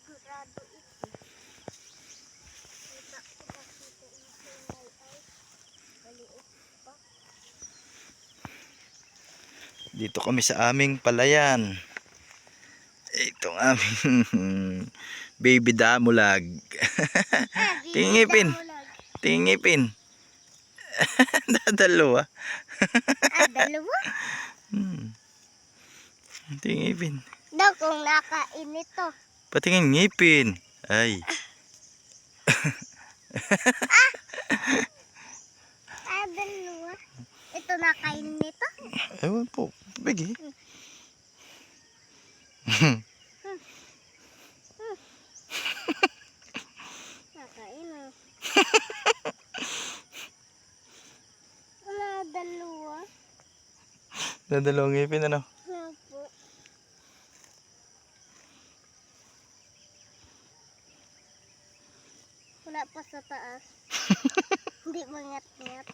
sigurado ito. Kita ko nakita yung kulay ay maliit pa. Dito kami sa aming palayan. Itong aming baby damulag. Tingipin. Tingipin. Dalawa. Dalawa? Tingipin. Daw kung nakain ito. Patingin ngipin. Ay. Dalawa. Ito nakain nito? Ewan po. Bigi. Nakain ah. Wala dalawa. Dalawang ngipin ano? Opo. Wala pa sa taas. Hindi mangat-ngat.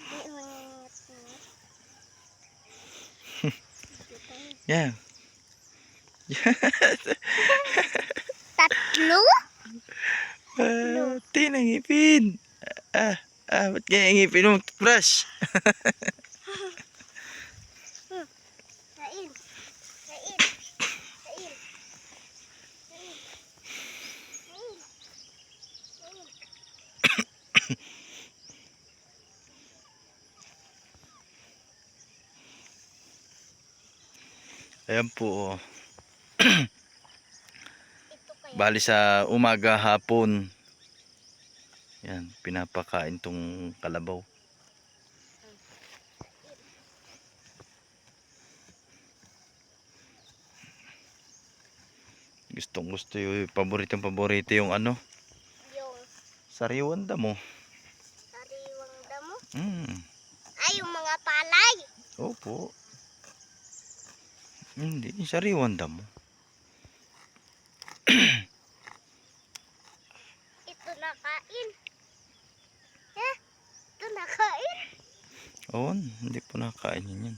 Hindi mangat-ngat. Yeah. Tatlo? Tinang ngipin. Ba't kaya ngipin mo? Brush. Kain. Kain. Kain. Kain. Kain. Kain. Ayan po. Ito kaya. Bali sa umaga hapon. Yan, pinapakain tong kalabaw. Gustong gusto yung paboritong paborito yung ano? Yung Sariwan damo. sariwang damo. Mm. Ay, yung mga palay. Opo. Hindi, sariwan damo. Ito nakain. Ito nakain. Oo, hindi po nakain yun.